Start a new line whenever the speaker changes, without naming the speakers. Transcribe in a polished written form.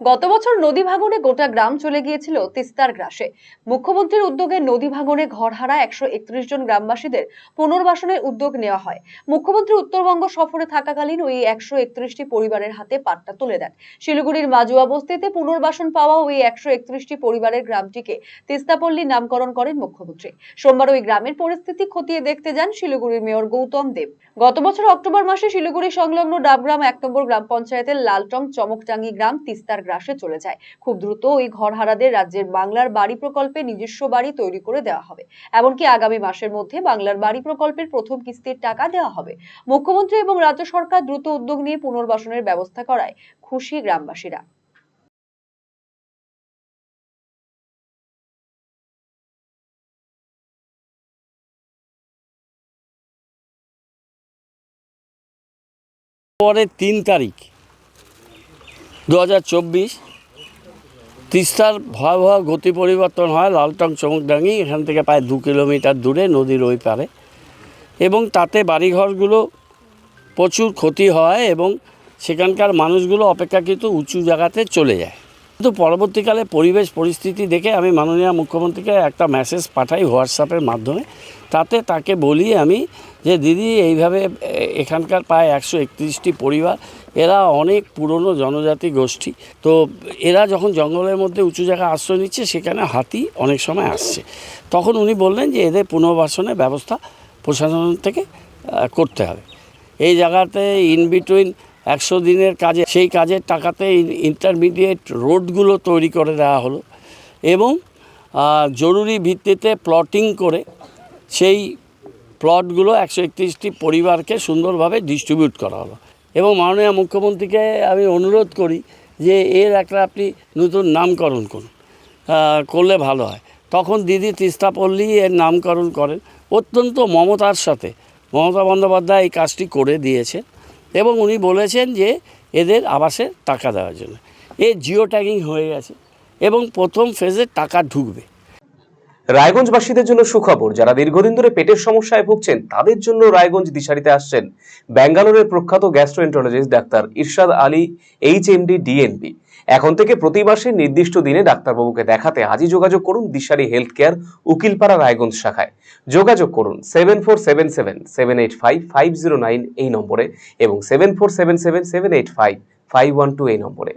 গত বছর নদী ভাঙনে গোটা গ্রাম চলে গিয়েছিল তিস্তার গ্রাসে। মুখ্যমন্ত্রীর উদ্যোগে নদী ভাঙনে ঘরহারা 131 জন গ্রামবাসীদের পুনর্বাসনের উদ্যোগ নেওয়া হয়। মুখ্যমন্ত্রী উত্তরবঙ্গ সফরে থাকাকালীন ওই 131টি পরিবারের হাতে পাট্টা তুলে দেন। শিলিগুড়ির মাজুয়া বস্তিতে পুনর্বাসন পাওয়া ওই 131টি পরিবারের গ্রামটিকে তিস্তাপল্লী নামকরণ করেন মুখ্যমন্ত্রী। সোমবার ওই গ্রামের পরিস্থিতি খতিয়ে দেখতে যান শিলিগুড়ির মেয়র গৌতম দেব। গত বছর অক্টোবর মাসে শিলিগুড়ি সংলগ্ন ডাবগ্রাম 1 নম্বর গ্রাম পঞ্চায়েতের লালটং চমকটাঙ্গি গ্রাম তিস্তার গ্রাসে চলে যায়। খুব দ্রুত ওই ঘরহারাদের রাজ্যের বাংলার বাড়ি প্রকল্পে নিজস্ব বাড়ি তৈরি করে দেওয়া হবে। এমনকি আগামী মাসের মধ্যে বাংলার বাড়ি প্রকল্পের প্রথম কিস্তির টাকা দেওয়া হবে। মুখ্যমন্ত্রী এবং রাজ্য সরকার দ্রুত উদ্যোগ নিয়ে পুনর্বাসনের ব্যবস্থা করায় খুশি গ্রামবাসীরা।
পরে 3 তারিখ 2024 তিস্তার ভয়াবহ গতি পরিবর্তন হয় লালটং চমকডাঙ্গি, এখান থেকে প্রায় 2 কিলোমিটার দূরে নদীর ওই পারে, এবং তাতে বাড়িঘরগুলো প্রচুর ক্ষতি হয় এবং সেখানকার মানুষগুলো অপেক্ষাকৃত উঁচু জায়গাতে চলে যায়। কিন্তু পরবর্তীকালে পরিবেশ পরিস্থিতি দেখে আমি মাননীয় মুখ্যমন্ত্রীকে একটা মেসেজ পাঠাই হোয়াটসঅ্যাপের মাধ্যমে। তাতে তাকে বলি আমি যে দিদি, এইভাবে এখানকার প্রায় 131টি পরিবার, এরা অনেক পুরনো জনজাতি গোষ্ঠী, তো এরা যখন জঙ্গলের মধ্যে উঁচু জায়গায় আশ্রয় নিচ্ছে সেখানে হাতি অনেক সময় আসছে। তখন উনি বললেন যে এদের পুনর্বাসনের ব্যবস্থা প্রশাসন থেকে করতে হবে। এই জায়গাতে ইন বিটুইন 100 দিনের কাজে, সেই কাজের টাকাতে ইন্টারমিডিয়েট রোডগুলো তৈরি করে দেওয়া হলো এবং জরুরি ভিত্তিতে প্লটিং করে সেই প্লটগুলো 131টি পরিবারকে সুন্দরভাবে ডিস্ট্রিবিউট করা হলো। এবং মাননীয় মুখ্যমন্ত্রীকে আমি অনুরোধ করি যে এর একটা আপনি নতুন নামকরণ করলে ভালো হয়। তখন দিদি তিস্তাপল্লী এর নামকরণ করেন। অত্যন্ত মমতার সাথে মমতা বন্দ্যোপাধ্যায় এই কাজটি করে দিয়েছে এবং উনি বলেছেন যে এদের আবাসের টাকা দেওয়ার জন্য। জিও ট্যাগিং হয়ে গেছে এবং প্রথম ফেজে টাকা ঢুকবে।
রায়গঞ্জবাসীদের জন্য সুখবর, যারা দীর্ঘদিন ধরে পেটের সমস্যায় ভুগছেন তাদের জন্য রায়গঞ্জ দিশারিতে আসছেন ব্যাঙ্গালোরের প্রখ্যাত গ্যাস্ট্রোএন্টারোলজিস্ট ডাক্তার ইরশাদ আলী, HMD, DNB। এখন থেকে প্রতি মাসে নির্দিষ্ট দিনে ডাক্তারবাবুকে দেখাতে আজই যোগাযোগ করুন দিশারি হেলথ কেয়ার, উকিলপাড়া, রায়গঞ্জ শাখায়। যোগাযোগ করুন 7477785509 এই নম্বরে এবং 7477785512 এই নম্বরে।